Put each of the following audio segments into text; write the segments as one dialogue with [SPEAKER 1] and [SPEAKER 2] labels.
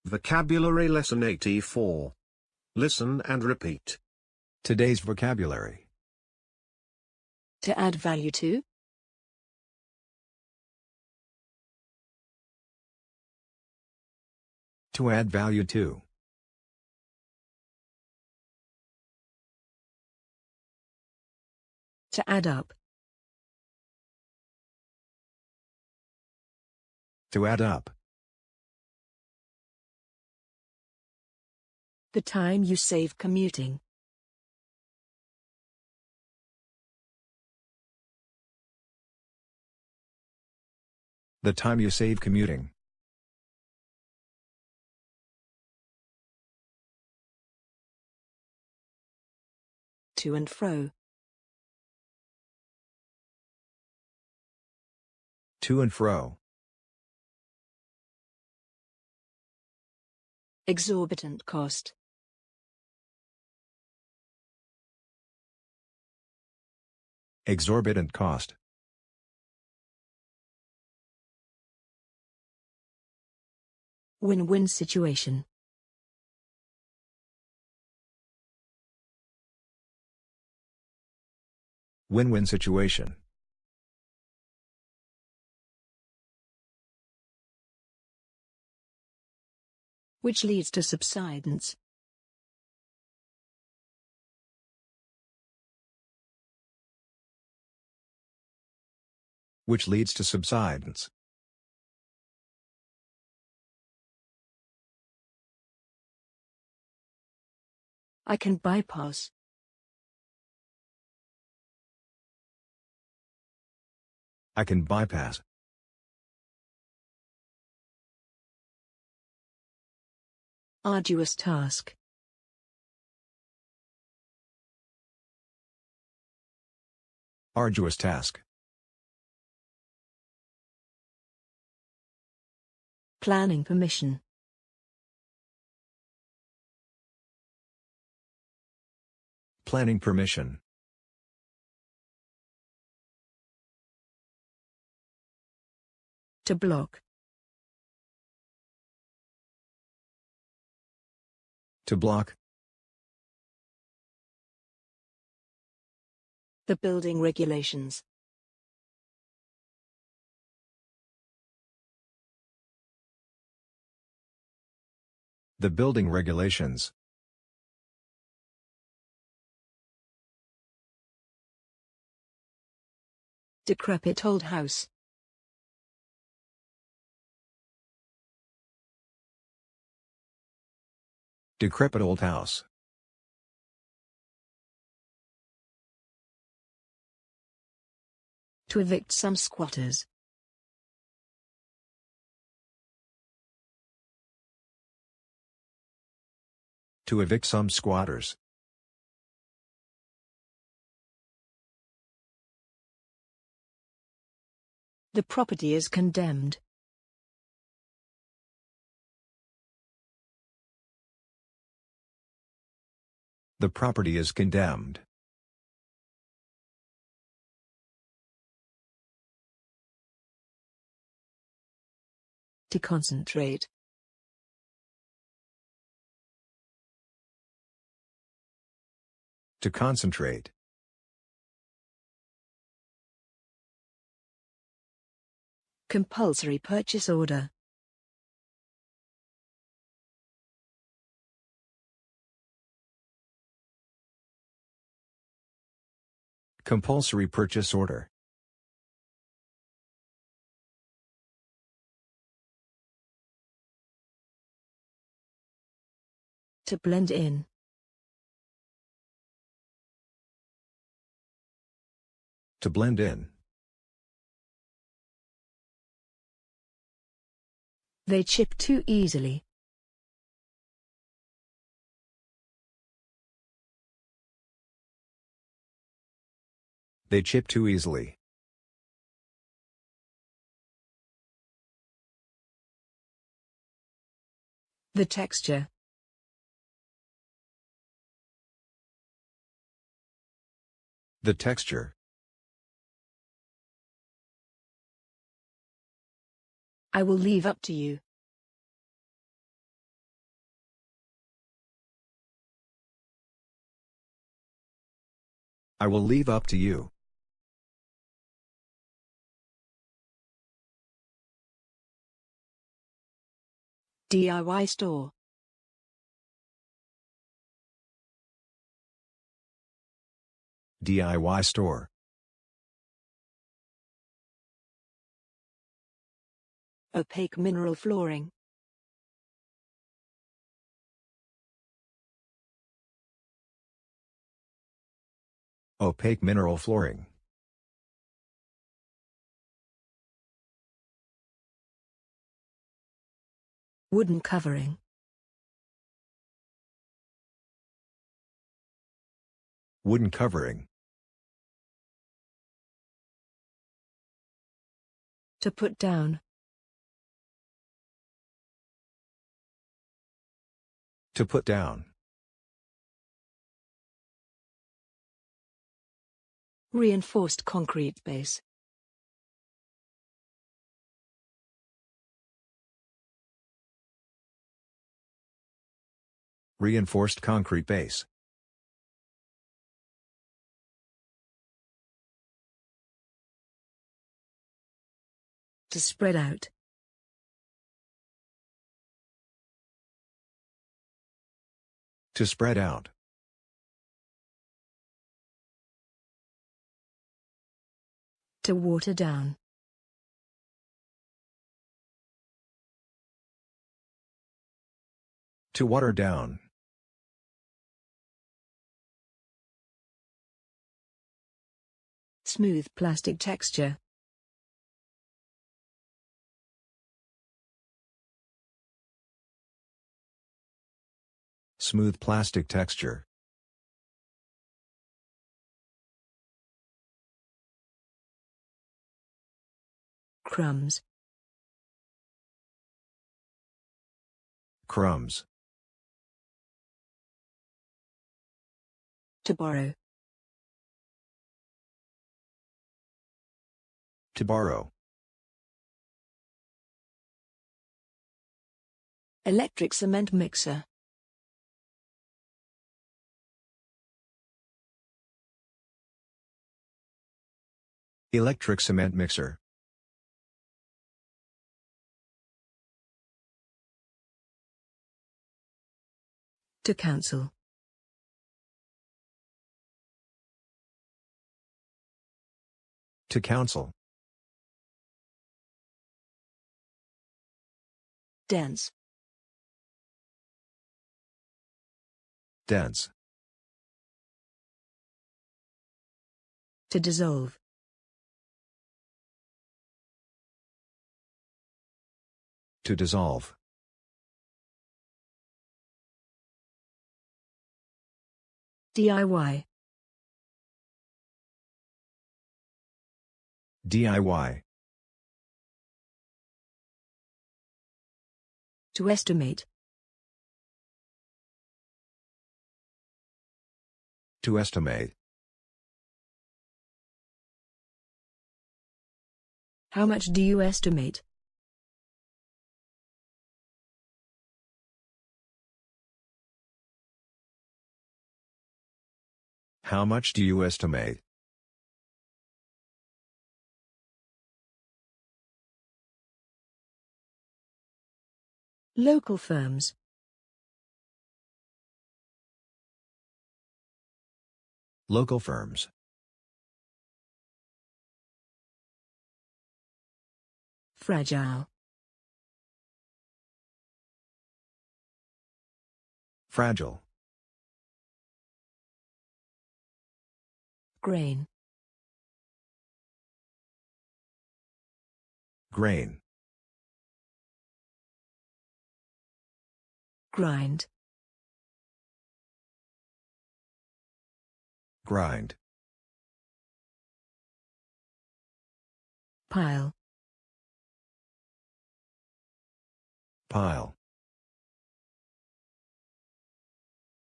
[SPEAKER 1] Vocabulary Lesson 84. Listen and repeat.
[SPEAKER 2] Today's vocabulary.
[SPEAKER 3] To add value to.
[SPEAKER 2] To add value to.
[SPEAKER 3] To add up.
[SPEAKER 2] To add up.
[SPEAKER 3] The time you save commuting.
[SPEAKER 2] The time you save commuting.
[SPEAKER 3] To and fro.
[SPEAKER 2] To and fro.
[SPEAKER 3] Exorbitant cost.
[SPEAKER 2] Exorbitant cost.
[SPEAKER 3] Win-win situation.
[SPEAKER 2] Win-win situation.
[SPEAKER 3] Which leads to subsidence.
[SPEAKER 2] Which leads to subsidence.
[SPEAKER 3] I can bypass.
[SPEAKER 2] I can bypass.
[SPEAKER 3] Arduous task.
[SPEAKER 2] Arduous task.
[SPEAKER 3] Planning permission.
[SPEAKER 2] Planning permission.
[SPEAKER 3] To block.
[SPEAKER 2] To block.
[SPEAKER 3] The building regulations.
[SPEAKER 2] The building regulations.
[SPEAKER 3] Decrepit old house.
[SPEAKER 2] Decrepit old house.
[SPEAKER 3] To evict some squatters.
[SPEAKER 2] To evict some squatters.
[SPEAKER 3] The property is condemned.
[SPEAKER 2] The property is condemned.
[SPEAKER 3] To concentrate.
[SPEAKER 2] To concentrate.
[SPEAKER 3] Compulsory purchase order.
[SPEAKER 2] Compulsory purchase order.
[SPEAKER 3] To blend in.
[SPEAKER 2] To blend in.
[SPEAKER 3] They chip too easily.
[SPEAKER 2] They chip too easily.
[SPEAKER 3] The texture.
[SPEAKER 2] The texture.
[SPEAKER 3] I will leave up to you.
[SPEAKER 2] I will leave up to you.
[SPEAKER 3] DIY store.
[SPEAKER 2] DIY store.
[SPEAKER 3] Opaque mineral flooring.
[SPEAKER 2] Opaque mineral flooring.
[SPEAKER 3] Wooden covering.
[SPEAKER 2] Wooden covering.
[SPEAKER 3] To put down.
[SPEAKER 2] To put down.
[SPEAKER 3] Reinforced concrete base.
[SPEAKER 2] Reinforced concrete base.
[SPEAKER 3] To spread out.
[SPEAKER 2] To spread out.
[SPEAKER 3] To water down.
[SPEAKER 2] To water down.
[SPEAKER 3] Smooth plastic texture.
[SPEAKER 2] Smooth plastic texture.
[SPEAKER 3] Crumbs.
[SPEAKER 2] Crumbs.
[SPEAKER 3] To borrow.
[SPEAKER 2] To borrow.
[SPEAKER 3] Electric cement mixer.
[SPEAKER 2] Electric cement mixer.
[SPEAKER 3] To cancel.
[SPEAKER 2] To counsel.
[SPEAKER 3] Dense.
[SPEAKER 2] Dense.
[SPEAKER 3] To dissolve.
[SPEAKER 2] To dissolve.
[SPEAKER 3] DIY.
[SPEAKER 2] DIY.
[SPEAKER 3] To estimate.
[SPEAKER 2] To estimate.
[SPEAKER 3] How much do you estimate?
[SPEAKER 2] How much do you estimate?
[SPEAKER 3] Local firms.
[SPEAKER 2] Local firms.
[SPEAKER 3] Fragile.
[SPEAKER 2] Fragile.
[SPEAKER 3] Grain.
[SPEAKER 2] Grain.
[SPEAKER 3] Grind.
[SPEAKER 2] Grind.
[SPEAKER 3] Pile.
[SPEAKER 2] Pile.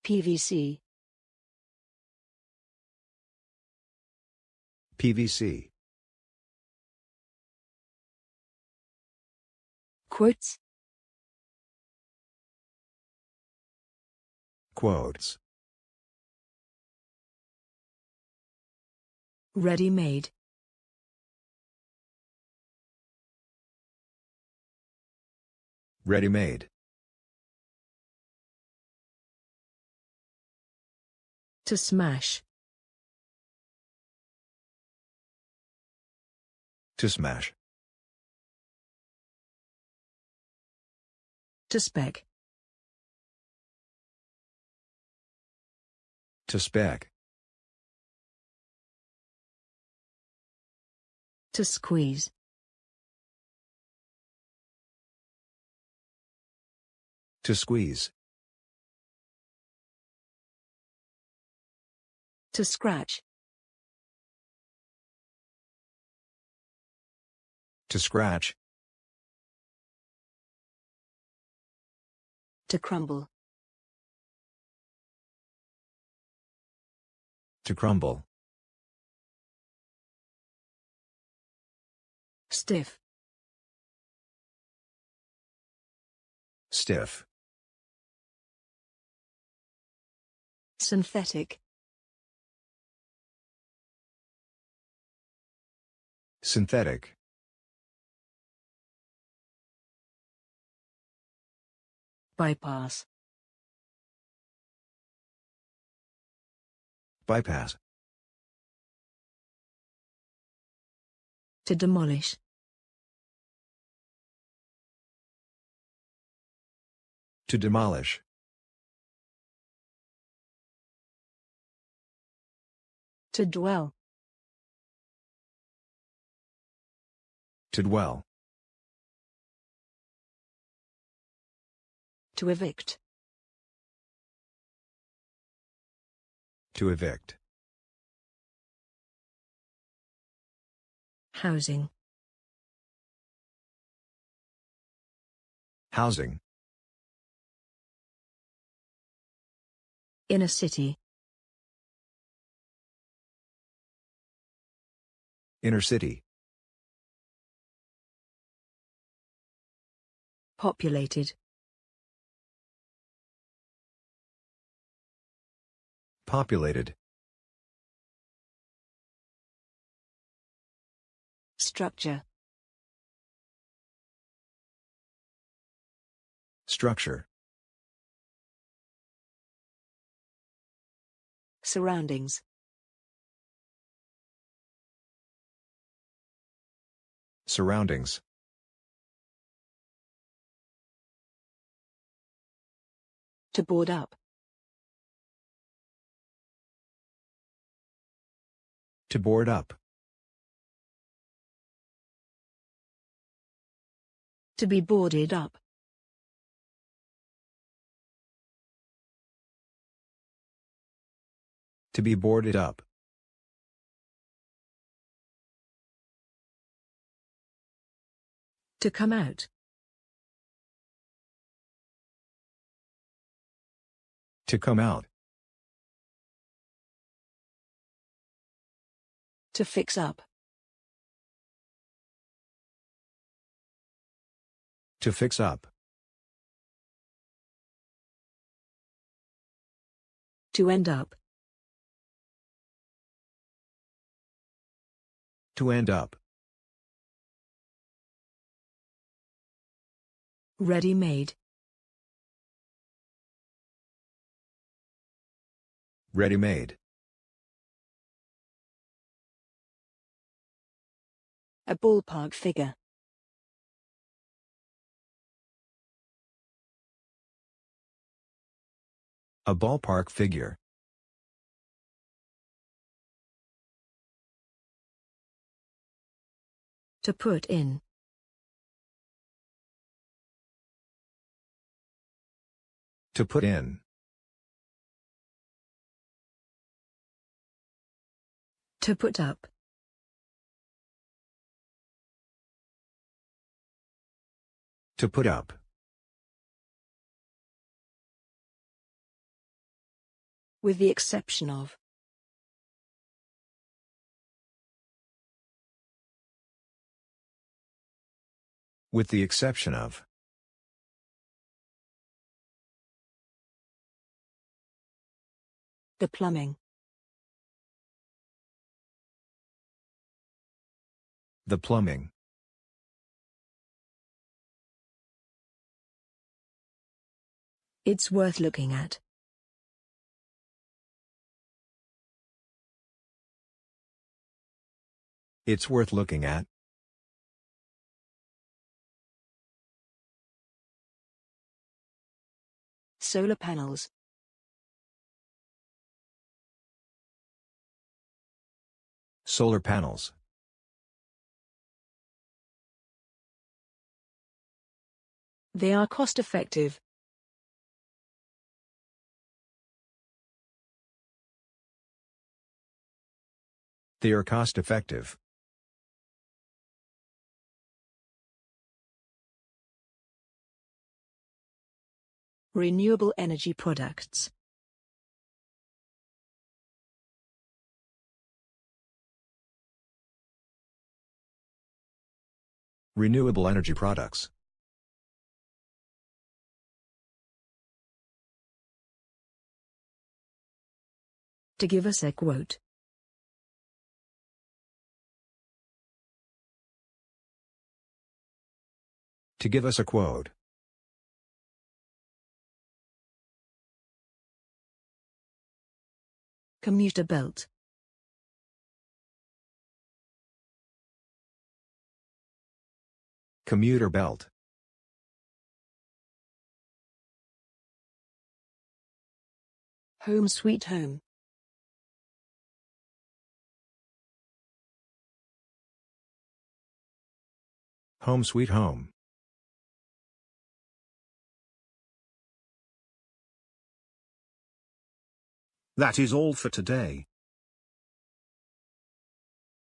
[SPEAKER 3] PVC.
[SPEAKER 2] PVC.
[SPEAKER 3] Quotes.
[SPEAKER 2] Quotes.
[SPEAKER 3] Ready-made.
[SPEAKER 2] Ready-made.
[SPEAKER 3] To smash.
[SPEAKER 2] To smash.
[SPEAKER 3] To spec.
[SPEAKER 2] To spec.
[SPEAKER 3] To squeeze.
[SPEAKER 2] To squeeze.
[SPEAKER 3] To scratch.
[SPEAKER 2] To scratch.
[SPEAKER 3] To crumble.
[SPEAKER 2] To crumble.
[SPEAKER 3] Stiff.
[SPEAKER 2] Stiff.
[SPEAKER 3] Synthetic.
[SPEAKER 2] Synthetic.
[SPEAKER 3] Bypass.
[SPEAKER 2] Bypass.
[SPEAKER 3] To demolish.
[SPEAKER 2] To demolish.
[SPEAKER 3] To dwell.
[SPEAKER 2] To dwell.
[SPEAKER 3] To evict.
[SPEAKER 2] To evict.
[SPEAKER 3] Housing.
[SPEAKER 2] Housing.
[SPEAKER 3] Inner city.
[SPEAKER 2] Inner city.
[SPEAKER 3] Populated.
[SPEAKER 2] Populated.
[SPEAKER 3] Structure.
[SPEAKER 2] Structure.
[SPEAKER 3] Surroundings.
[SPEAKER 2] Surroundings.
[SPEAKER 3] To board up.
[SPEAKER 2] To board up.
[SPEAKER 3] To be boarded up.
[SPEAKER 2] To be boarded up.
[SPEAKER 3] To come out.
[SPEAKER 2] To come out.
[SPEAKER 3] To fix up.
[SPEAKER 2] To fix up.
[SPEAKER 3] To end up.
[SPEAKER 2] To end up.
[SPEAKER 3] Ready-made.
[SPEAKER 2] Ready-made.
[SPEAKER 3] A ballpark figure.
[SPEAKER 2] A ballpark figure.
[SPEAKER 3] To put in.
[SPEAKER 2] To put in.
[SPEAKER 3] To put up.
[SPEAKER 2] To put up.
[SPEAKER 3] With the exception of.
[SPEAKER 2] With the exception of.
[SPEAKER 3] The plumbing.
[SPEAKER 2] The plumbing.
[SPEAKER 3] It's worth looking at.
[SPEAKER 2] It's worth looking at.
[SPEAKER 3] Solar panels.
[SPEAKER 2] Solar panels.
[SPEAKER 3] They are cost-effective.
[SPEAKER 2] They are cost-effective.
[SPEAKER 3] Renewable energy products.
[SPEAKER 2] Renewable energy products.
[SPEAKER 3] To give us a quote.
[SPEAKER 2] To give us a quote.
[SPEAKER 3] Commuter belt.
[SPEAKER 2] Commuter belt.
[SPEAKER 3] Home sweet home.
[SPEAKER 2] Home sweet home.
[SPEAKER 1] That is all for today.